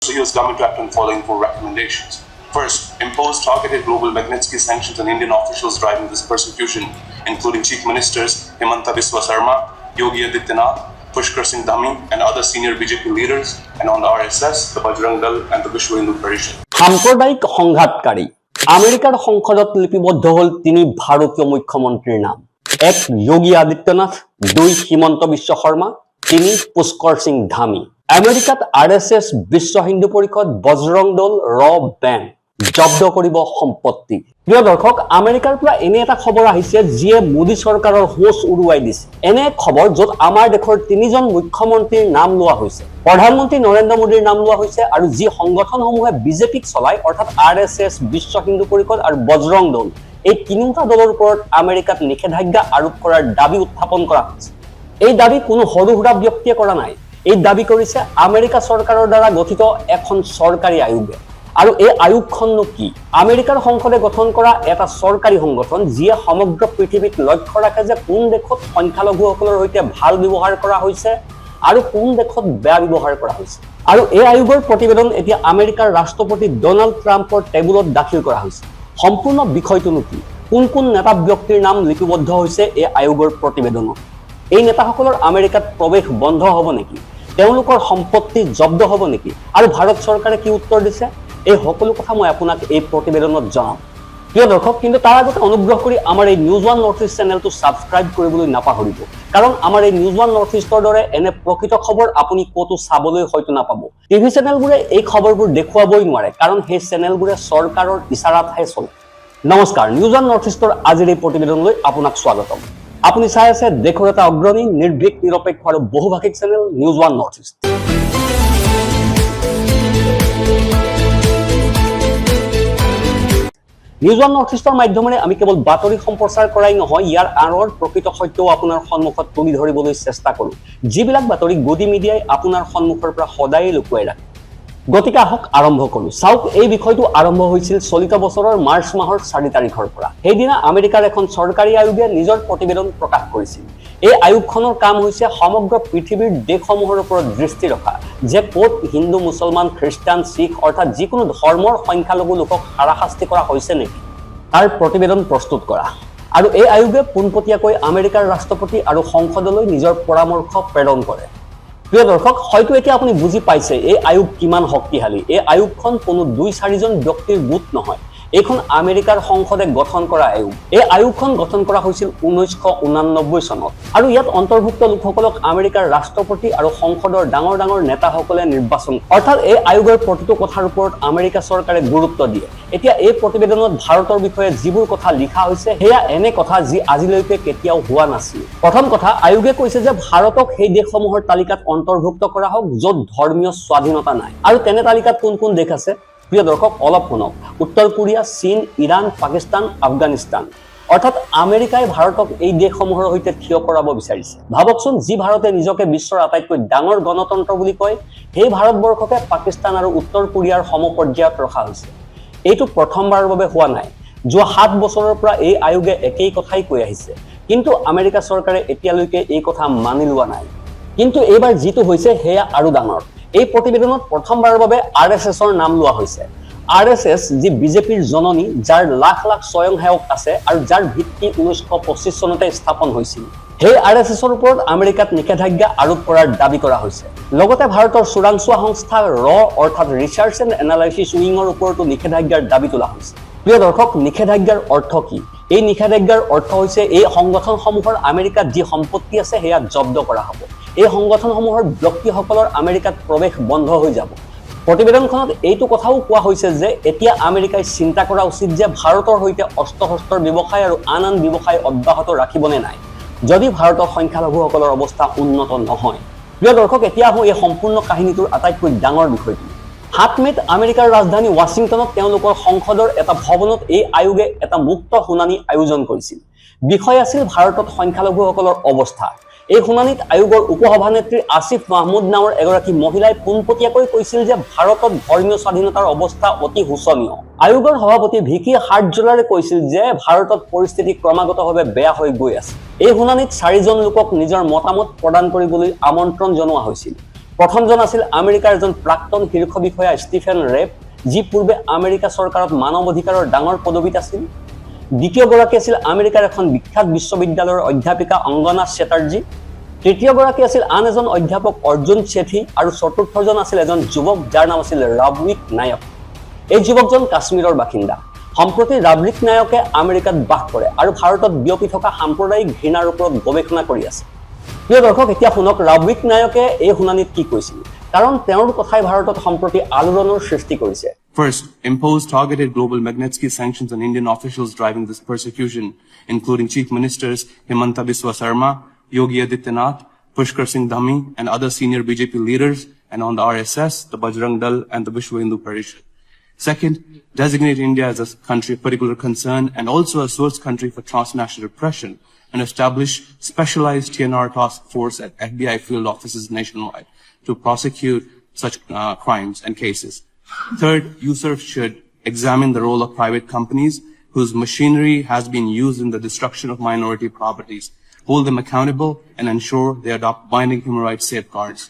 So he was coming to act on following 4 recommendations. First, impose targeted global Magnitsky sanctions on Indian officials driving this persecution, including Chief Ministers Himanta Biswa Sarma, Yogi Adityanath, Pushkar Singh Dhami, and other senior BJP leaders, and on the RSS, the Bajrang Dal, and the Vishwa Hindu Parishad. সাম্প্রদায়িক সংঘাতকারী আমেরিকার সংসদত লিপিবদ্ধ হল তিনি ভারতীয় মুখ্যমন্ত্রীর নাম। 1 Yogi Adityanath, 2 Himanta Biswa Sarma, 3 Pushkar Singh Dhami. আমেরিকাত RSS, বিশ্ব হিন্দু পৰিষদ, বজৰং দল, ৰ বেন জব্দ কৰিব সম্পত্তি। প্ৰিয় দৰ্শক, আমেৰিকাৰ পৰা এনে এটা খবৰ আহিছে যিয়ে মোদী চৰকাৰৰ হোচ উৰুৱাই দিছে। এনে খবৰ য'ত আমাৰ দেশৰ 3জন মুখ্যমন্ত্ৰীৰ নাম লোৱা হৈছে, প্ৰধানমন্ত্ৰী নৰেন্দ্ৰ মোদীৰ নাম লোৱা হৈছে, আৰু যি সংগঠনসমূহে বিজেপিক চলায় অৰ্থাৎ RSS, বিশ্ব হিন্দু পৰিষদ আৰু বজৰং দল, এই 3টা দলৰ ওপৰত আমেৰিকাত নিষেধাজ্ঞা আৰোপ কৰাৰ দাবী উত্থাপন কৰা হৈছে। এই দাবী কোনো সৰু সুৰা ব্যক্তিয়ে কৰা নাই, এই দাবী কৰিছে আমেৰিকা চৰকাৰৰ দ্বাৰা গঠিত এখন চৰকাৰী আয়োগে। আৰু এই আয়োগখননো কি? আমেৰিকাৰ সংসদে গঠন কৰা এটা চৰকাৰী সংগঠন যিয়ে সমগ্ৰ পৃথিৱীত লক্ষ্য ৰাখে যে কোন দেশত সংখ্যালঘুসকলৰ সৈতে ভাল ব্যৱহাৰ কৰা হৈছে আৰু কোন দেশত বেয়া ব্যৱহাৰ কৰা হৈছে। আৰু এই আয়োগৰ প্ৰতিবেদন এতিয়া আমেৰিকাৰ ৰাষ্ট্ৰপতি ডনাল্ড ট্ৰাম্পৰ টেবুলত দাখিল কৰা হৈছে। সম্পূৰ্ণ বিষয়টোনো কি? কোন কোন নেতা ব্যক্তিৰ নাম লিপিবদ্ধ হৈছে এই আয়োগৰ প্ৰতিবেদনত? এই নেতাসকলৰ আমেৰিকাত প্ৰৱেশ বন্ধ হ'ব নেকি? তেওঁলোকৰ সম্পত্তি জব্দ হ'ব নেকি? আৰু ভাৰত চৰকাৰে কি উত্তৰ দিছে? এই সকলো কথা মই আপোনাক এই প্ৰতিবেদনত জনাম। প্ৰিয় দৰ্শক, কিন্তু তাৰ আগতে অনুগ্ৰহ কৰি আমাৰ এই নিউজ ওৱান নৰ্থ ইষ্ট চেনেলটো ছাবস্ক্ৰাইব কৰিবলৈ নাপাহৰিব, কাৰণ আমাৰ এই নিউজ ওৱান নৰ্থ ইষ্টৰ দৰে এনে প্ৰকৃত খবৰ আপুনি ক'তো চাবলৈ হয়তো নাপাব। টিভি চেনেলবোৰে এই খবৰবোৰ দেখুৱাবই নোৱাৰে, কাৰণ সেই চেনেলবোৰে চৰকাৰৰ ইচাৰাতহে চলে। নমস্কাৰ, নিউজ ওৱান নৰ্থ ইষ্টৰ আজিৰ এই প্ৰতিবেদনলৈ আপোনাক স্বাগতম। আপুনি চাই আছে দেশৰ এটা অগ্ৰণী, নিৰ্ভীক, নিৰপেক্ষ আৰু বহুভাষিক channel news one north east. News one north ইষ্টৰ মাধ্যমেৰে আমি কেৱল বাতৰি সম্প্ৰচাৰ কৰাই নহয়, ইয়াৰ আঁৰৰ প্ৰকৃত সত্যও আপোনাৰ সন্মুখত তুলি ধৰিবলৈ চেষ্টা কৰোঁ, যিবিলাক বাতৰি গদি মিডিয়াই আপোনাৰ সন্মুখৰ পৰা সদায় লুকুৱাই ৰাখে। গতিকে আহক আৰম্ভ কৰোঁ। চাওক, এই বিষয়টো আৰম্ভ হৈছিল চলিত বছৰৰ মাৰ্চ মাহৰ 4 তাৰিখৰ পৰা। সেইদিনা আমেৰিকাৰ এখন চৰকাৰী আয়োগে নিজৰ প্ৰতিবেদন প্ৰকাশ কৰিছিল। এই আয়োগখনৰ কাম হৈছে সমগ্ৰ পৃথিৱীৰ দেশসমূহৰ ওপৰত দৃষ্টি ৰখা যে ক'ত হিন্দু, মুছলমান, খ্ৰীষ্টান, শিখ অৰ্থাৎ যিকোনো ধৰ্মৰ সংখ্যালঘু লোকক হাৰাশাস্তি কৰা হৈছে নেকি তাৰ প্ৰতিবেদন প্ৰস্তুত কৰা। আৰু এই আয়োগে পোনপটীয়াকৈ আমেৰিকাৰ ৰাষ্ট্ৰপতি আৰু সংসদলৈ নিজৰ পৰামৰ্শ প্ৰেৰণ কৰে। প্ৰিয় দৰ্শক, হয়তো এতিয়া আপুনি বুজি পাইছে এই আয়োগ কিমান শক্তিশালী। এই আয়োগখন কোনো 2-4জন ব্যক্তিৰ গোট নহয়, এইখন আমেৰিকাৰ সংসদে গঠন কৰা আয়োগ। এই আয়োগখন গঠন কৰা হৈছিল 1989 চনত, আৰু ইয়াত অন্তৰ্ভুক্ত লোকসকলক আমেৰিকাৰ ৰাষ্ট্ৰপতি আৰু সংসদৰ ডাঙৰ ডাঙৰ নেতাসকলে নিৰ্বাচন কৰে। অৰ্থাৎ এই আয়োগৰ প্ৰতিটো কথাৰ ওপৰত আমেৰিকা চৰকাৰে গুৰুত্ব দিয়ে। এতিয়া এই প্ৰতিবেদনত ভাৰতৰ বিষয়ে যিবোৰ কথা লিখা হৈছে সেয়া এনে কথা যি আজিলৈকে কেতিয়াও হোৱা নাছিল। প্ৰথম কথা, আয়োগে কৈছে যে ভাৰতক সেই দেশসমূহৰ তালিকাত অন্তৰ্ভুক্ত কৰা হওক য'ত ধৰ্মীয় স্বাধীনতা নাই। আৰু তেনে তালিকাত কোন কোন দেশ আছে? প্ৰিয় দৰ্শক, অলপ শুনক। উত্তৰ কোৰিয়া, চীন, ইৰাণ, পাকিস্তান, আফগানিস্তান। অৰ্থাৎ আমেৰিকাই ভাৰতক এই দেশসমূহৰ সৈতে থিয় কৰাব বিচাৰিছে। ভাবকচোন, যি ভাৰতে নিজকে বিশ্বৰ আটাইতকৈ ডাঙৰ গণতন্ত্ৰ বুলি কয়, সেই ভাৰতবৰ্ষকে পাকিস্তান আৰু উত্তৰ কোৰিয়াৰ সমপৰ্যায়ত ৰখা হৈছে। এইটো প্ৰথমবাৰৰ বাবে হোৱা নাই। যোৱা 7 বছৰৰ পৰা এই আয়োগে একেই কথাই কৈ আহিছে, কিন্তু আমেৰিকা চৰকাৰে এতিয়ালৈকে এই কথা মানি লোৱা নাই। কিন্তু এইবাৰ যিটো হৈছে সেয়া আৰু ডাঙৰ। এই প্ৰতিবেদনত প্ৰথমবাৰৰ বাবে RSSৰ নাম লোৱা হৈছে। RSS যি বিজেপিৰ জননী, যাৰ লাখ লাখ স্বয়ংসেৱক আছে আৰু যাৰ ভিত্তি 1925 চনতে স্থাপন হৈছিল, সেই RSSৰ ওপৰত আমেৰিকাত নিষেধাজ্ঞা আৰোপ কৰাৰ দাবী কৰা হৈছে। লগতে ভাৰতৰ চোৰাংচোৱা সংস্থা অৰ্থাৎ ৰিচাৰ্চ এণ্ড এনালাইচিছ উইঙৰ ওপৰতো নিষেধাজ্ঞাৰ দাবী তোলা হৈছে। প্ৰিয় দৰ্শক, নিষেধাজ্ঞাৰ অৰ্থ কি? এই নিষেধাজ্ঞাৰ অৰ্থ হৈছে এই সংগঠনসমূহৰ আমেৰিকাত যি সম্পত্তি আছে সেয়া জব্দ কৰা হ'ব। এই সংগঠনসমূহৰ ব্যক্তিসকলৰ আমেৰিকাত প্ৰৱেশ বন্ধ হৈ যাব। প্ৰতিবেদনখনত এইটো কথাও কোৱা হৈছে যে এতিয়া আমেৰিকাই চিন্তা কৰা উচিত যে ভাৰতৰ সৈতে অস্ত্ৰ-শস্ত্ৰৰ ব্যৱসায় আৰু আন আন ব্যৱসায় অব্যাহত ৰাখিবনে নাই যদি ভাৰতৰ সংখ্যালঘুসকলৰ অৱস্থা উন্নত নহয়। প্ৰিয় দৰ্শক, এতিয়া আহোঁ এই সম্পূৰ্ণ কাহিনীটোৰ আটাইতকৈ ডাঙৰ বিষয়টো। 7 মে'ত আমেৰিকাৰ ৰাজধানী ৱাশ্বিংটনত তেওঁলোকৰ সংসদৰ এটা ভৱনত এই আয়োগে এটা মুক্ত শুনানি আয়োজন কৰিছিল। বিষয় আছিল ভাৰতত সংখ্যালঘুসকলৰ অৱস্থা। এই শুনানিত আয়োগৰ উপসভানেত্ৰী আসিফ মাহমুদ নামৰ এগৰাকী মহিলাই পোনপটীয়াকৈ কৈছিল যে ভাৰতত ধৰ্মীয় স্বাধীনতাৰ অৱস্থা অতি শোচনীয়। আয়োগৰ সভাপতি ভিকি হাৰ্টজলাৰে কৈছিল যে ভাৰতত পৰিস্থিতি ক্ৰমাগতভাৱে বেয়া হৈ গৈ আছে। এই শুনানিত 4জন লোকক নিজৰ মতামত প্ৰদান কৰিবলৈ আমন্ত্ৰণ জনোৱা হৈছিল। প্ৰথমজন আছিল আমেৰিকাৰ এজন প্ৰাক্তন শীৰ্ষ বিষয়া ষ্টিফেন ৰেপ, যি পূৰ্বে আমেৰিকা চৰকাৰত মানৱ অধিকাৰৰ ডাঙৰ পদবীত আছিল। দ্বিতীয়গৰাকী আছিল আমেৰিকাৰ এখন বিখ্যাত বিশ্ববিদ্যালয়ৰ অধ্যাপিকা অংগনা চেটাৰ্জী। তৃতীয়গৰাকী আছিল আন এজন অধ্যাপক অৰ্জুন ছেঠী, আৰু চতুৰ্থজন আছিল এজন যুৱক যাৰ নাম আছিল ৰাৱিক নায়ক। এই যুৱকজন কাশ্মীৰৰ বাসিন্দা। সম্প্ৰতি ৰাৱিক নায়কে আমেৰিকাত বাস কৰে আৰু ভাৰতত বিয়পি থকা সাম্প্ৰদায়িক ঘৃণাৰ ওপৰত গৱেষণা কৰি আছে। প্ৰিয় দৰ্শক, এতিয়া শুনক ৰাৱিক নায়কে এই শুনানিত কি কৈছিল, কাৰণ তেওঁৰ কথাই ভাৰতত সম্প্ৰতি আলোড়নৰ সৃষ্টি কৰিছে। First, impose targeted global Magnitsky sanctions on Indian officials driving this persecution, including Chief Ministers Himanta Biswa Sarma, Yogi Adityanath, Pushkar Singh Dhami, and other senior BJP leaders, and on the RSS, the Bajrang Dal, and the Vishwa Hindu Parishad. Second, designate India as a country of particular concern and also a source country for transnational repression, and establish specialized TNR task force at FBI field offices nationwide to prosecute such crimes and cases. Third, USERF should examine the role of private companies whose machinery has been used in the destruction of minority properties, hold them accountable, and ensure they adopt binding human rights safeguards.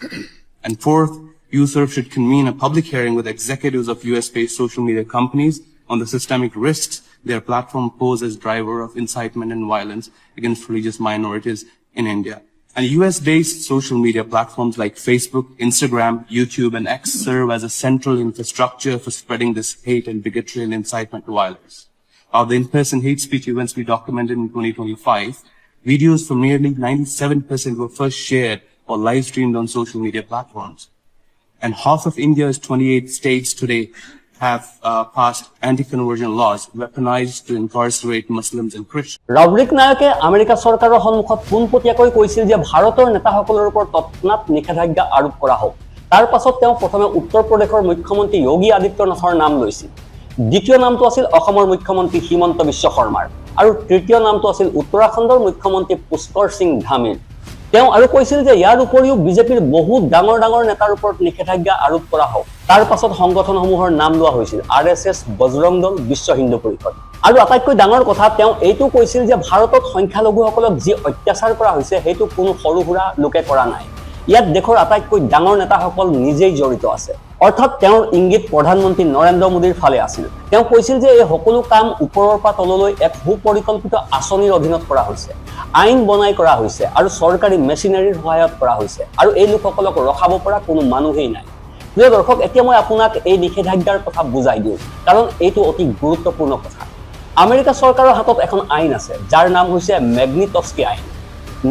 And fourth, USERF should convene a public hearing with executives of US-based social media companies on the systemic risks their platform pose as driver of incitement and violence against religious minorities in India. And US-based social media platforms like Facebook, Instagram, YouTube, and X serve as a central infrastructure for spreading this hate and bigotry and incitement to violence. Of the in-person hate speech events we documented in 2025, videos from nearly 97% were first shared or live-streamed on social media platforms. And half of India's 28 states today have passed anti-conversion laws weaponized to incarcerate Muslims and Christians. ৰাৱিক নায়কে America চৰকাৰৰ সন্মুখত পোনপটীয়াকৈ কৈছিল যে ভাৰতৰ নেতাসকলৰ ওপৰত তৎক্ষণাত নিষেধাজ্ঞা আৰোপ কৰা হওক। তাৰ পাছত তেওঁ প্ৰথমে উত্তৰ প্ৰদেশৰ মুখ্যমন্ত্ৰী যোগী আদিত্যনাথৰ নাম লৈছিল। দ্বিতীয় নামটো আছিল অসমৰ মুখ্যমন্ত্ৰী হিমন্ত বিশ্ব শৰ্মাৰ, আৰু তৃতীয় নামটো আছিল উত্তৰাখণ্ডৰ মুখ্যমন্ত্ৰী পুষ্কৰ সিং ধামীৰ। তেওঁ আৰু কৈছিল যে ইয়াৰ উপৰিও বিজেপিৰ বহু ডাঙৰ ডাঙৰ নেতাৰ ওপৰত নিষেধাজ্ঞা আৰোপ কৰা হওক। তাৰ পাছত সংগঠনসমূহৰ নাম লোৱা হৈছিল RSS, বজৰং দল, বিশ্ব হিন্দু পৰিষদ। আৰু আটাইতকৈ ডাঙৰ কথা, তেওঁ এইটো কৈছিল যে ভাৰতত সংখ্যালঘুসকলক যি অত্যাচাৰ কৰা হৈছে সেইটো কোনো সৰু সুৰা লোকে কৰা নাই। ইয়াত দেশৰ আটাইতকৈ ডাঙৰ নেতাসকল নিজেই জড়িত আছে। অৰ্থাৎ তেওঁৰ ইংগিত প্ৰধানমন্ত্ৰী নৰেন্দ্ৰ মোদীৰ ফালে আছিল। তেওঁ কৈছিল যে এই সকলো কাম ওপৰৰ পৰা তললৈ এক সুপৰিকল্পিত আঁচনিৰ অধীনত কৰা হৈছে, আইন বনাই কৰা হৈছে আৰু চৰকাৰী মেচিনাৰীৰ সহায়ত কৰা হৈছে, আৰু এই লোকসকলক ৰখাব পৰা কোনো মানুহেই নাই। প্ৰিয় দৰ্শক, এতিয়া মই আপোনাক এই নিষেধাজ্ঞাৰ কথা বুজাই দিওঁ, কাৰণ এইটো অতি গুৰুত্বপূৰ্ণ কথা। আমেৰিকা চৰকাৰৰ হাতত এখন আইন আছে যাৰ নাম হৈছে মেগনিটস্কি আইন।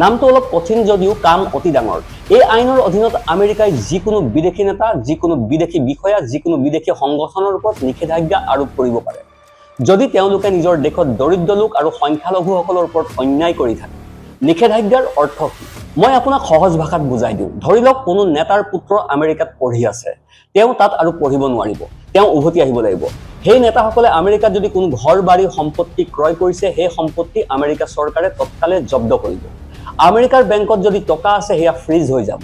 নামটো অলপ কঠিন যদিও কাম অতি ডাঙৰ। এই আইনৰ অধীনত আমেৰিকাই যিকোনো বিদেশী নেতা, যিকোনো বিদেশী বিষয়া, যিকোনো বিদেশী সংগঠনৰ ওপৰত নিষেধাজ্ঞা আৰোপ কৰিব পাৰে যদি তেওঁলোকে নিজৰ দেশত দৰিদ্ৰ লোক আৰু সংখ্যালঘুসকলৰ ওপৰত অন্যায় কৰি থাকে। নিষেধাজ্ঞাৰ অৰ্থ কি মই আপোনাক সহজ ভাষাত বুজাই দিওঁ। ধৰি লওক কোনো নেতাৰ পুত্ৰ আমেৰিকাত পঢ়ি আছে, তেওঁ তাত আৰু পঢ়িব নোৱাৰিব, তেওঁ উভতি আহিব লাগিব। সেই নেতাসকলে আমেৰিকাত যদি কোনো ঘৰ বাৰী সম্পত্তি ক্ৰয় কৰিছে, সেই সম্পত্তি আমেৰিকা চৰকাৰে তৎকালে জব্দ কৰিব। আমেৰিকাৰ বেংকত যদি টকা আছে, সেয়া ফ্ৰিজ হৈ যাব।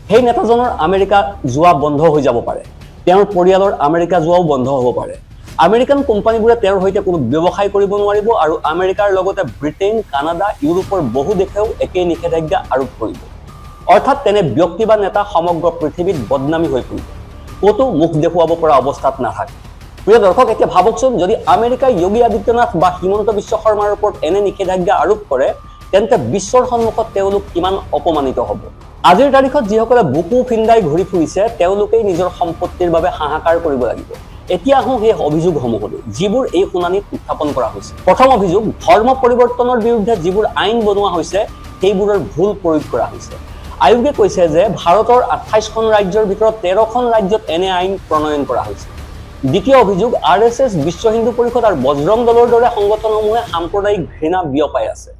সেই নেতাজনৰ আমেৰিকা যোৱা বন্ধ হৈ যাব পাৰে, তেওঁৰ পৰিয়ালৰ আমেৰিকা যোৱাও বন্ধ হ'ব পাৰে। আমেৰিকান কোম্পানীবোৰে তেওঁৰ সৈতে কোনো ব্যৱসায় কৰিব নোৱাৰিব, আৰু আমেৰিকাৰ লগতে ব্ৰিটেইন, কানাডা, ইউৰোপৰ বহু দেশেও একেই নিষেধাজ্ঞা আৰোপ কৰিব। অৰ্থাৎ তেনে ব্যক্তি বা নেতা সমগ্ৰ পৃথিৱীত বদনামী হৈ পৰিব, ক'তো মুখ দেখুৱাব পৰা অৱস্থাত নাথাকে। প্ৰিয় দৰ্শক, এতিয়া ভাবকচোন, যদি আমেৰিকাই যোগী আদিত্যনাথ বা হিমন্ত বিশ্ব শৰ্মাৰ ওপৰত এনে নিষেধাজ্ঞা আৰোপ কৰে, তেন্তে বিশ্বৰ সন্মুখত তেওঁলোক কিমান অপমানিত হ'ব। আজিৰ তাৰিখত যিসকলে বুকু ফিন্দাই ঘূৰি ফুৰিছে, তেওঁলোকেই নিজৰ সম্পত্তিৰ বাবে হাহাকাৰ কৰিব লাগিব। এতিয়া আহোঁ সেই অভিযোগসমূহলৈ যিবোৰ এই শুনানিত উত্থাপন কৰা হৈছে। প্ৰথম অভিযোগ, ধৰ্ম পৰিৱৰ্তনৰ বিৰুদ্ধে যিবোৰ আইন বনোৱা হৈছে সেইবোৰৰ ভুল প্ৰয়োগ কৰা হৈছে। আয়োগে কৈছে যে ভাৰতৰ 28খন ৰাজ্যৰ ভিতৰত 13খন ৰাজ্যত এনে আইন প্ৰণয়ন কৰা হৈছে। দ্বিতীয় অভিযোগ, RSS, বিশ্ব হিন্দু পৰিষদ আৰু বজৰং দলৰ দৰে সংগঠনসমূহে সাম্প্ৰদায়িক ঘৃণা বিয়পাই আছে,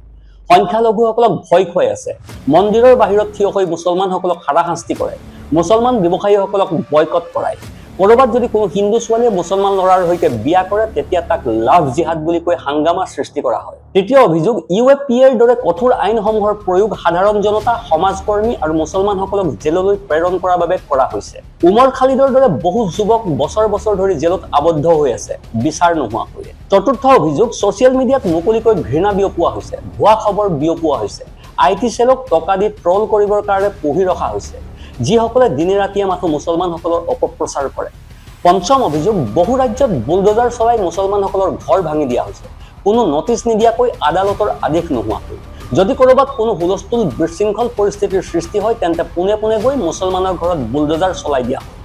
সংখ্যালঘুসকলক ভয় খুৱাই আছে, মন্দিৰৰ বাহিৰত থিয় হৈ মুছলমানসকলক হাৰাশাস্তি কৰে, মুছলমান ব্যৱসায়ীসকলক বয়কট কৰায়। কৰবাত যদি কোনো হিন্দু ছোৱালীয়ে মুছলমান ল'ৰাৰ সৈতে বিয়া কৰে, তেতিয়া তাক লাভ জিহাদ বুলি কৈ হাংগামা সৃষ্টি কৰা হয়। তৃতীয় অভিযোগ, UAPAৰ দৰে কঠোৰ আইনসমূহৰ প্ৰয়োগ সাধাৰণ জনতা, সমাজকৰ্মী আৰু মুছলমানসকলক জেললৈ প্ৰেৰণ কৰাৰ বাবে কৰা হৈছে। উমৰ খালিদৰ দৰে বহু যুৱক বছৰ বছৰ ধৰি জেলত আবদ্ধ হৈ আছে, বিচাৰ নোহোৱাকৈ। চতুৰ্থ অভিযোগ, ছচিয়েল মিডিয়াত মুকলিকৈ ঘৃণা বিয়পোৱা হৈছে, ভুৱা খবৰ বিয়পোৱা হৈছে, IT চেলক টকা দি ট্ৰল কৰিবৰ কাৰণে পুহি ৰখা হৈছে। যিসকলে দিনে ৰাতিয়ে মাথো মুছলমানসকলৰ অপপ্ৰচাৰ কৰে। পঞ্চম অভিযোগ, বহু ৰাজ্যত বুলডোজাৰ চলাই মুছলমানসকলৰ ঘৰ ভাঙি দিয়া হৈছে, কোনো নটিচ নিদিয়াকৈ আদালতৰ আদেশ নোহোৱাকৈ। যদি ক'ৰবাত কোনো হুলস্থুল বিশৃংখল পৰিস্থিতিৰ সৃষ্টি হয় তেন্তে পোনে পোনে গৈ মুছলমানৰ ঘৰত বুলডোজাৰ চলাই দিয়া হয়।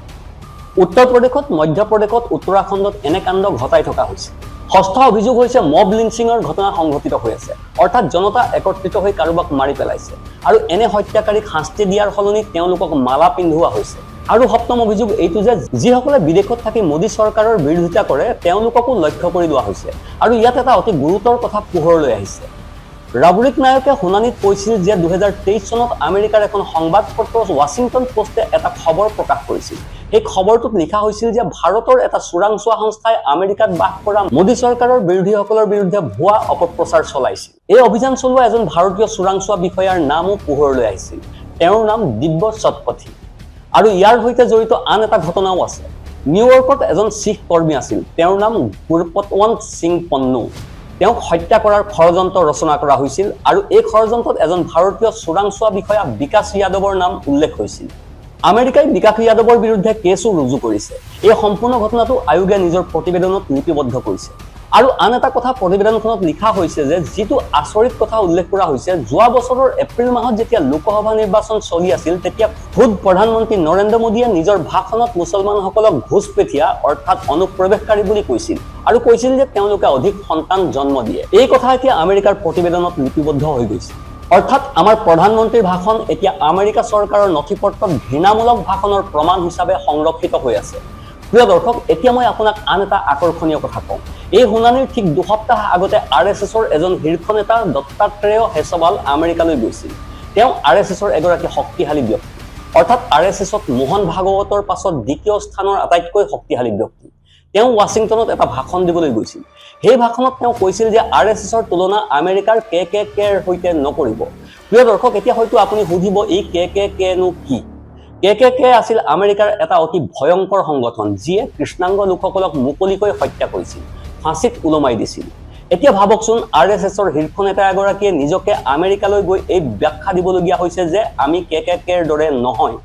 উত্তৰ প্ৰদেশত, মধ্যপ্ৰদেশত, উত্তৰাখণ্ডত এনে কাণ্ড ঘটাই থকা হৈছে। ষষ্ঠ অভিযোগ হৈছে মব লিঞ্চিঙৰ ঘটনা সংঘটিত হৈ আছে, অৰ্থাৎ জনতা একত্ৰিত হৈ কাৰোবাক মাৰি পেলাইছে আৰু এনে হত্যাকাৰীক শাস্তি দিয়াৰ সলনি তেওঁলোকক মালা পিন্ধোৱা হৈছে। আৰু সপ্তম অভিযোগ এইটো যে যিসকলে বিদেশত থাকি মোদী চৰকাৰৰ বিৰোধিতা কৰে তেওঁলোককো লক্ষ্য কৰি লোৱা হৈছে। আৰু ইয়াত এটা অতি গুৰুতৰ কথা পোহৰলৈ আহিছে। ৰাবৰিক নায়কে শুনানিত কৈছিল যে 2023 চনত আমেৰিকাৰ এখন সংবাদপত্ৰ ৱাশ্বিংটন পোষ্টে এটা খবৰ প্ৰকাশ কৰিছিল। এই খবৰটোত লিখা হৈছিল যে ভাৰতৰ এটা চোৰাংচোৱা সংস্থাই আমেৰিকাত বাস কৰা মোদী চৰকাৰৰ বিৰোধীসকলৰ বিৰুদ্ধে ভুৱা অপপ্ৰচাৰ চলাইছিল। এই অভিযান চলোৱা এজন ভাৰতীয় চোৰাংচোৱা বিষয়াৰ নামো পোহৰলৈ আহিছিল। তেওঁৰ নাম দিব্য শতপথী। আৰু ইয়াৰ সৈতে জড়িত আন এটা ঘটনাও আছে। নিউয়ৰ্কত এজন শিখ কৰ্মী আছিল, তেওঁৰ নাম গুৰপতৱন্ত সিং পন্নু। তেওঁক হত্যা কৰাৰ ষড়যন্ত্ৰ ৰচনা কৰা হৈছিল আৰু এই ষড়যন্ত্ৰত এজন ভাৰতীয় চোৰাংচোৱা বিষয়া বিকাশ যাদৱৰ নাম উল্লেখ হৈছিল। আমেৰিকাই বিকাশ যাদৱৰ বিৰুদ্ধে কেছো ৰুজু কৰিছে। এই সম্পূৰ্ণ ঘটনাটো আয়োগে নিজৰ প্ৰতিবেদনত লিপিবদ্ধ কৰিছে। আৰু আন এটা কথা প্ৰতিবেদনখনত লিখা হৈছে যে যিটো আচৰিত কথা উল্লেখ কৰা হৈছে, যোৱা বছৰৰ এপ্ৰিল মাহত যেতিয়া লোকসভা নিৰ্বাচন চলি আছিল তেতিয়া খোদ প্ৰধানমন্ত্ৰী নৰেন্দ্ৰ মোদীয়ে নিজৰ ভাষণত মুছলমানসকলক ঘোষপেঠীয়া অৰ্থাৎ অনুপ্ৰৱেশকাৰী বুলি কৈছিল আৰু কৈছিল যে তেওঁলোকে অধিক সন্তান জন্ম দিয়ে। এই কথা এতিয়া আমেৰিকাৰ প্ৰতিবেদনত লিপিবদ্ধ হৈ গৈছে। অৰ্থাৎ আমাৰ প্ৰধানমন্ত্ৰীৰ ভাষণ এতিয়া আমেৰিকা চৰকাৰৰ নথিপত্ৰত ঘৃণামূলক ভাষণৰ প্ৰমাণ হিচাপে সংৰক্ষিত হৈ আছে। প্ৰিয় দৰ্শক, এতিয়া মই আপোনাক আন এটা আকৰ্ষণীয় কথা কওঁ। এই শুনানিৰ ঠিক দুসপ্তাহ আগতে RSSৰ এজন শীৰ্ষ নেতা দত্তাত্ৰেয় হেছৱাল আমেৰিকালৈ গৈছিল। তেওঁ RSSৰ এগৰাকী শক্তিশালী ব্যক্তি, অৰ্থাৎ RSSত মোহন ভাগৱতৰ পাছত দ্বিতীয় স্থানৰ আটাইতকৈ শক্তিশালী ব্যক্তি। তেওঁ ৱাশ্বিংটনত এটা ভাষণ দিবলৈ গৈছিল। সেই ভাষণত তেওঁ কৈছিল যে RSSৰ তুলনা আমেৰিকাৰ KKKৰ সৈতে নকৰিব। প্ৰিয় দৰ্শক, এতিয়া হয়তো আপুনি সুধিব এই KKKনো কি? KKK আছিল আমেৰিকাৰ এটা অতি ভয়ংকৰ সংগঠন যিয়ে কৃষ্ণাংগ লোকসকলক মুকলিকৈ হত্যা কৰিছিল, ফাঁচীত ওলমাই দিছিল। এতিয়া ভাবকচোন, RSSৰ শীৰ্ষ নেতা এগৰাকীয়ে নিজকে আমেৰিকালৈ গৈ এই ব্যাখ্যা দিবলগীয়া হৈছে যে আমি KKKৰ দৰে নহয়।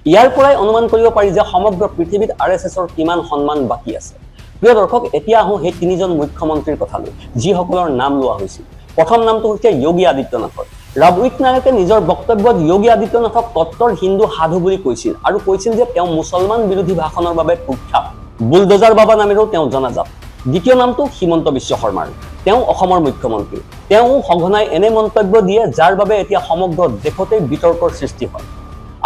ইয়াৰ পৰাই অনুমান কৰিব পাৰি যে সমগ্ৰ পৃথিৱীত RSSৰ কিমান সন্মান বাকী আছে। প্ৰিয় দৰ্শক, এতিয়া আহোঁ সেই তিনিজন মুখ্যমন্ত্ৰীৰ কথালৈ যিসকলৰ নাম লোৱা হৈছিল। প্ৰথম নামটো হৈছে যোগী আদিত্যনাথৰ। ৰাবৰিক নায়কে নিজৰ বক্তব্যত যোগী আদিত্যনাথক তত্ত্বৰ হিন্দু সাধু বুলি কৈছিল আৰু কৈছিল যে তেওঁ মুছলমান বিৰোধী ভাষণৰ বাবে কুখ্যাত। বুলডোজাৰ বাবা নামেৰেও তেওঁ জনাজাত। দ্বিতীয় নামটো হিমন্ত বিশ্ব শৰ্মাৰ। তেওঁ অসমৰ মুখ্যমন্ত্ৰী। তেওঁ সঘনাই এনে মন্তব্য দিয়ে যাৰ বাবে এতিয়া সমগ্ৰ দেশতে বিতৰ্কৰ সৃষ্টি হয়।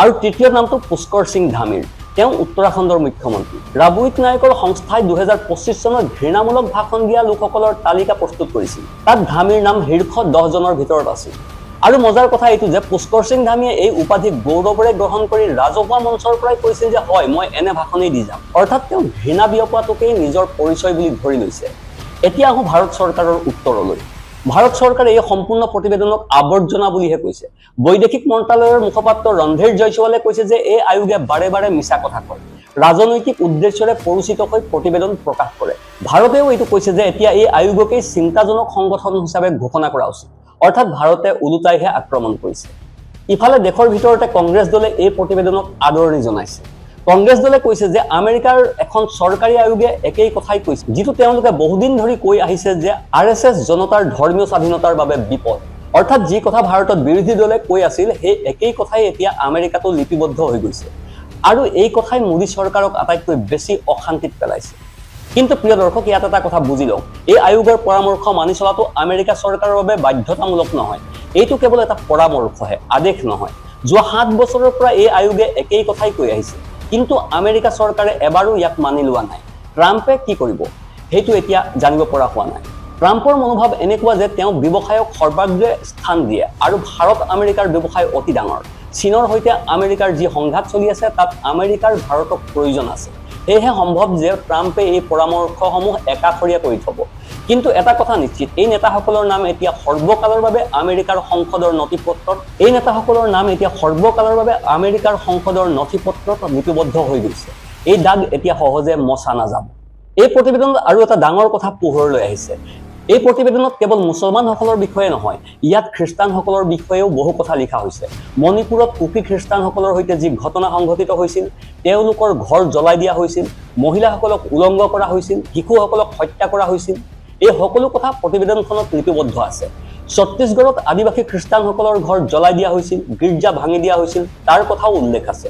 আৰু তৃতীয় নামটো পুষ্কৰ সিং ধামীৰ। তেওঁ উত্তৰাখণ্ডৰ মুখ্যমন্ত্ৰী। ৰাবৰিক নায়কৰ সংস্থাই 2025 চনত ঘৃণামূলক ভাষণ দিয়া লোকসকলৰ তালিকা প্ৰস্তুত কৰিছিল। তাত ধামীৰ নাম শীৰ্ষ 10 জনৰ ভিতৰত আছিল। আৰু মজাৰ কথা এইটো যে পুষ্কৰ সিং ধামীয়ে এই উপাধি গৌৰৱেৰে গ্ৰহণ কৰি ৰাজহুৱা মঞ্চৰ পৰাই কৈছিল যে হয়, মই এনে ভাষণেই দি যাম। অৰ্থাৎ তেওঁ ঘৃণা বিয়পোৱাটোকেই নিজৰ পৰিচয় বুলি ধৰি লৈছে। এতিয়া আহোঁ ভাৰত চৰকাৰৰ উত্তৰলৈ। ভাৰত চৰকাৰে এই সম্পূৰ্ণ প্ৰতিবেদনক আৱৰ্জনা বুলিহে কৈছে। বৈদেশিক মন্ত্ৰালয়ৰ মুখপাত্ৰ ৰন্ধীৰ জয়ছোৱালে কৈছে যে এই আয়োগে বাৰে বাৰে মিছা কথা কয়, ৰাজনৈতিক উদ্দেশ্যৰে পৰিচিত হৈ প্ৰতিবেদন প্ৰকাশ কৰে। ভাৰতেও এইটো কৈছে যে এতিয়া এই আয়োগকেই চিন্তাজনক সংগঠন হিচাপে ঘোষণা কৰা উচিত। অৰ্থাৎ ভাৰতে ওলোটাইহে আক্ৰমণ কৰিছে। ইফালে দেশৰ ভিতৰতে কংগ্ৰেছ দলে এই প্ৰতিবেদনক আদৰণি জনাইছে। কংগ্ৰেছ দলে কৈছে যে আমেৰিকাৰ এখন চৰকাৰী আয়োগে একেই কথাই কৈছে, যিটো তেওঁলোকে বহুদিন ধৰি কৈ আহিছে যে RSS জনতাৰ ধৰ্মীয় স্বাধীনতাৰ বাবে বিপদ। অৰ্থাৎ যি কথা ভাৰতত বিৰোধী দলে কৈ আছিল সেই একেই কথাই এতিয়া আমেৰিকাতো লিপিবদ্ধ হৈ গৈছে। আৰু এই কথাই মোদী চৰকাৰক আটাইতকৈ বেছি অশান্তিত পেলাইছে। কিন্তু প্ৰিয় দৰ্শক, ইয়াত এটা কথা বুজি লওক, এই আয়োগৰ পৰামৰ্শ মানি চলাটো আমেৰিকা চৰকাৰৰ বাবে বাধ্যতামূলক নহয়। এইটো কেৱল এটা পৰামৰ্শহে, আদেশ নহয়। যোৱা 7 বছৰৰ পৰা এই আয়োগে একেই কথাই কৈ আহিছে, কিন্তু আমেৰিকা চৰকাৰে এবাৰো ইয়াক মানি লোৱা নাই। ট্ৰাম্পে কি কৰিব সেইটো এতিয়া জানিব পৰা হোৱা নাই। ট্ৰাম্পৰ মনোভাৱ এনেকুৱা যে তেওঁ ব্যৱসায়ক সৰ্বাগ্ৰে স্থান দিয়ে আৰু ভাৰত আমেৰিকাৰ ব্যৱসায় অতি ডাঙৰ। চীনৰ সৈতে আমেৰিকাৰ যি সংঘাত চলি আছে তাত আমেৰিকাৰ ভাৰতক প্ৰয়োজন আছে। সেয়েহে সম্ভৱ যে ট্ৰাম্পে এই পৰামৰ্শসমূহ একাষৰীয়া কৰি থব। কিন্তু এটা কথা নিশ্চিত, এই নেতাসকলৰ নাম এতিয়া সৰ্বকালৰ বাবে আমেৰিকাৰ সংসদৰ নথিপত্ৰত লিপিবদ্ধ হৈ গৈছে। এই দাগ এতিয়া সহজে মচা নাযাব। এই প্ৰতিবেদনত আৰু এটা ডাঙৰ কথা পোহৰলৈ আহিছে। এই প্ৰতিবেদনত কেৱল মুছলমানসকলৰ বিষয়ে নহয়, ইয়াত খ্ৰীষ্টানসকলৰ বিষয়েও বহু কথা লিখা হৈছে। মণিপুৰত কুকি খ্ৰীষ্টানসকলৰ সৈতে যি ঘটনা সংঘটিত হৈছিল, তেওঁলোকৰ ঘৰ জ্বলাই দিয়া হৈছিল, মহিলাসকলক উলংঘ কৰা হৈছিল, শিশুসকলক হত্যা কৰা হৈছিল, এই সকলো কথা প্ৰতিবেদনখনত লিপিবদ্ধ আছে। ছত্তীশগড়ত আদিবাসী খ্ৰীষ্টানসকলৰ ঘৰ জ্বলাই দিয়া হৈছিল, গীৰ্জা ভাঙি দিয়া হৈছিল, তাৰ কথাও উল্লেখ আছে।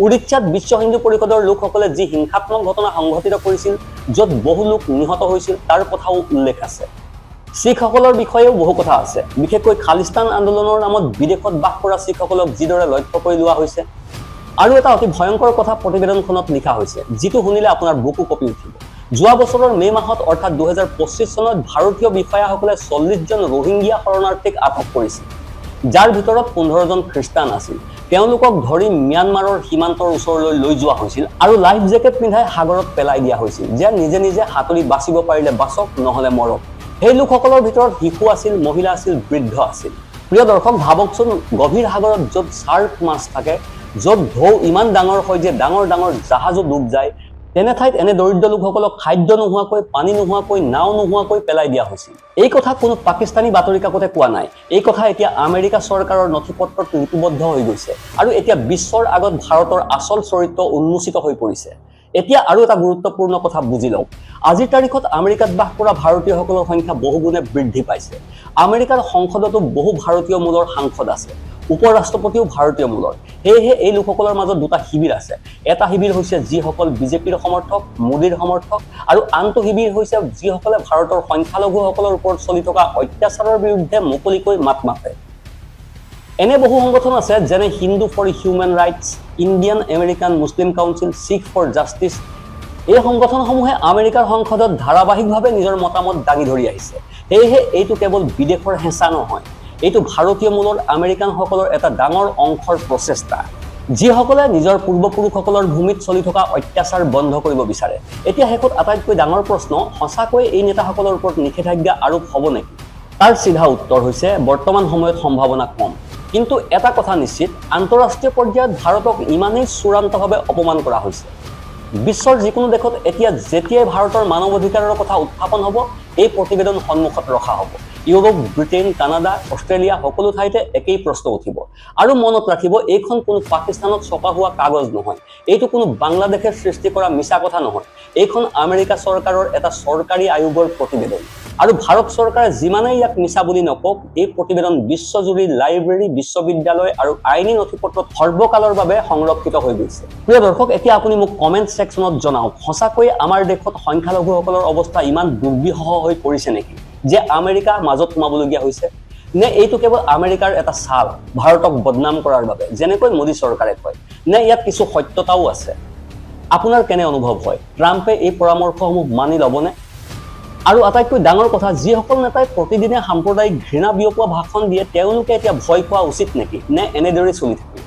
উৰিষ্যাত বিশ্ব হিন্দু পৰিষদৰ লোকসকলে যি হিংসাত্মক ঘটনা সংঘটিত কৰিছিল, য'ত বহু লোক নিহত হৈছিল, তাৰ কথাও উল্লেখ আছে। শিখসকলৰ বিষয়েও বহু কথা আছে, বিশেষকৈ খালিস্তান আন্দোলনৰ নামত বিদেশত বাস কৰা শিখসকলক যিদৰে লক্ষ্য কৰি লোৱা হৈছে। আৰু এটা অতি ভয়ংকৰ কথা প্ৰতিবেদনখনত লিখা হৈছে, যিটো শুনিলে আপোনাৰ বুকু কঁপি উঠিব। যোৱা বছৰৰ মে' মাহত অৰ্থাৎ 2025 চনত ভাৰতীয় বিষয়াসকলে 40 জন ৰোহিংগীয়া শৰণাৰ্থীক আটক কৰিছিল, যাৰ ভিতৰত 15 জন খ্ৰীষ্টান আছিল। তেওঁলোকক ধৰি ম্যানমাৰৰ সীমান্তৰ ওচৰলৈ লৈ যোৱা হৈছিল আৰু লাইফ জেকেট পিন্ধাই সাগৰত পেলাই দিয়া হৈছিল, যে নিজে নিজে সাঁতুৰি বাচিব পাৰিলে বাচক, নহ'লে মৰক। সেই লোকসকলৰ ভিতৰত শিশু আছিল, মহিলা আছিল, বৃদ্ধ আছিল। প্ৰিয় দৰ্শক, ভাবকচোন, গভীৰ সাগৰত য'ত শাৰ্ক মাছ থাকে, য'ত ঢৌ ইমান ডাঙৰ হয় যে ডাঙৰ ডাঙৰ জাহাজো ডুব যায়, তেনে ঠাইত এনে দৰিদ্ৰ লোকসকলক খাদ্য নোহোৱাকৈ, পানী নোহোৱাকৈ, নাও নোহোৱাকৈ পেলাই দিয়া হৈছিল। এই কথা কোনো পাকিস্তানী বাতৰি কাকতে কোৱা নাই। এই কথা এতিয়া আমেৰিকা চৰকাৰৰ নথিপত্ৰত লিপিবদ্ধ হৈ গৈছে আৰু এতিয়া বিশ্বৰ আগত ভাৰতৰ আচল চৰিত্ৰ উন্মোচিত হৈ পৰিছে। এতিয়া আৰু এটা গুৰুত্বপূৰ্ণ কথা বুজি লওক। আজিৰ তাৰিখত আমেৰিকাত বাস কৰা ভাৰতীয়সকলৰ সংখ্যা বহুগুণে বৃদ্ধি পাইছে। আমেৰিকাৰ সংসদতো বহু ভাৰতীয় মূলৰ সাংসদ আছে, উপ ৰাষ্ট্ৰপতিও ভাৰতীয় মূলৰ। সেয়েহে এই লোকসকলৰ মাজত দুটা শিবিৰ আছে। এটা শিবিৰ হৈছে যিসকল বিজেপিৰ সমৰ্থক, মোদীৰ সমৰ্থক, আৰু আনটো শিবিৰ হৈছে যিসকলে ভাৰতৰ সংখ্যালঘুসকলৰ ওপৰত চলি থকা অত্যাচাৰৰ বিৰুদ্ধে মুকলিকৈ মাত মাতে। এনে বহু সংগঠন আছে, যেনে Hindu for human rights, Indian American Muslim council, Sikh for justice. এই সংগঠনসমূহে আমেৰিকাৰ সংসদত ধাৰাবাহিকভাৱে নিজৰ মতামত দাঙি ধৰি আহিছে। সেয়েহে এইটো কেৱল বিদেশৰ হেঁচা নহয়, এইটো ভাৰতীয় মূলৰ আমেৰিকানসকলৰ এটা ডাঙৰ অংশৰ প্ৰচেষ্টা, যিসকলে নিজৰ পূৰ্বপুৰুষসকলৰ ভূমিত চলি থকা অত্যাচাৰ বন্ধ কৰিব বিচাৰে। এতিয়া শেষত আটাইতকৈ ডাঙৰ প্ৰশ্ন, সঁচাকৈ এই নেতাসকলৰ ওপৰত নিষেধাজ্ঞা আৰোপ হ'ব নেকি? তাৰ চিধা উত্তৰ হৈছে বৰ্তমান সময়ত সম্ভাৱনা কম। কিন্তু এটা কথা নিশ্চিত, আন্তঃৰাষ্ট্ৰীয় পৰ্যায়ত ভাৰতক ইমানেই চূড়ান্তভাৱে অপমান কৰা হৈছে। বিশ্বৰ যিকোনো দেশত এতিয়া যেতিয়াই ভাৰতৰ মানৱ অধিকাৰৰ কথা উত্থাপন হ'ব, এই প্ৰতিবেদন সন্মুখত ৰখা হ'ব। ইউৰোপ, ব্ৰিটেইন, কানাডা, অষ্ট্ৰেলিয়া সকলো ঠাইতে একেই প্ৰশ্ন উঠিব। আৰু মনত ৰাখিব, এইখন কোনো পাকিস্তানত ছপা হোৱা কাগজ নহয়, এইটো কোনো বাংলাদেশে সৃষ্টি কৰা মিছা কথা নহয়। এইখন আমেৰিকা চৰকাৰৰ এটা চৰকাৰী আয়োগৰ প্ৰতিবেদন। আৰু ভাৰত চৰকাৰে যিমানেই ইয়াক মিছা বুলি নকওক, এই প্ৰতিবেদন বিশ্বজুৰি লাইব্ৰেৰী, বিশ্ববিদ্যালয় আৰু আইনী নথিপত্ৰত সৰ্বকালৰ বাবে সংৰক্ষিত হৈ গৈছে। প্ৰিয় দৰ্শক, এতিয়া আপুনি মোক কমেণ্ট ছেকশ্যনত জনাওক, সঁচাকৈয়ে আমাৰ দেশত সংখ্যালঘুসকলৰ অৱস্থা ইমান দুৰ্বিষহ হৈ পৰিছে নেকি, যে আমেৰিকা মাজত সোমাবলগীয়া হৈছে? নে এইটো কেৱল আমেৰিকাৰ এটা চাল ভাৰতক বদনাম কৰাৰ বাবে, যেনেকৈ মোদী চৰকাৰে কয়? নে ইয়াত কিছু সত্যতাও আছে? আপোনাৰ কেনে অনুভৱ হয়? ট্ৰাম্পে এই পৰামৰ্শসমূহ মানি ল'বনে? আৰু আটাইতকৈ ডাঙৰ কথা, যিসকল নেতাই প্ৰতিদিনে সাম্প্ৰদায়িক ঘৃণা বিয়পোৱা ভাষণ দিয়ে, তেওঁলোকে এতিয়া ভয় খোৱা উচিত নেকি, নে এনেদৰেই চলি থাকিব?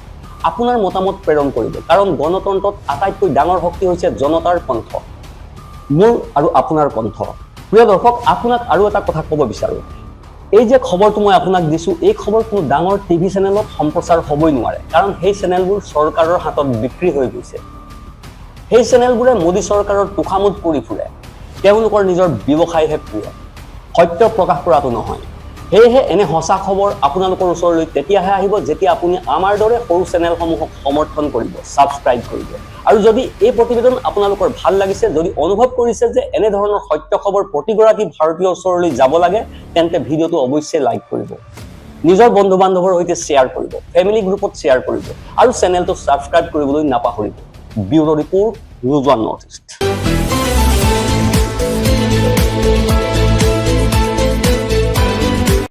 আপোনাৰ মতামত প্ৰেৰণ কৰিব, কাৰণ গণতন্ত্ৰত আটাইতকৈ ডাঙৰ শক্তি হৈছে জনতাৰ কণ্ঠ, মোৰ আৰু আপোনাৰ কণ্ঠ। প্ৰিয় দৰ্শক, আপোনাক আৰু এটা কথা ক'ব বিচাৰোঁ। এই যে খবৰটো মই আপোনাক দিছোঁ, এই খবৰ কোনো ডাঙৰ টিভি চেনেলত সম্প্ৰচাৰ হ'বই নোৱাৰে, কাৰণ সেই চেনেলবোৰ চৰকাৰৰ হাতত বিক্ৰী হৈ গৈছে। সেই চেনেলবোৰে মোদী চৰকাৰৰ তোষামোদ কৰি ফুৰে, তেওঁলোকৰ নিজৰ ব্যৱসায়হে প্ৰিয়, সত্য প্ৰকাশ কৰাটো নহয়। সেয়েহে এনে সঁচা খবৰ আপোনালোকৰ ওচৰলৈ তেতিয়াহে আহিব, যেতিয়া আপুনি আমাৰ দৰে সৰু চেনেলসমূহক সমৰ্থন কৰিব, ছাবস্ক্ৰাইব কৰিব। আৰু যদি এই প্ৰতিবেদন আপোনালোকৰ ভাল লাগিছে, যদি অনুভৱ কৰিছে যে এনেধৰণৰ সত্য খবৰ প্ৰতিগৰাকী ভাৰতীয় ওচৰলৈ যাব লাগে, তেন্তে ভিডিঅ'টো অৱশ্যেই লাইক কৰিব, নিজৰ বন্ধু বান্ধৱৰ সৈতে শ্বেয়াৰ কৰিব, ফেমিলি গ্ৰুপত শ্বেয়াৰ কৰিব আৰু চেনেলটো ছাবস্ক্ৰাইব কৰিবলৈ নাপাহৰিব। Bureau' report, news one north east.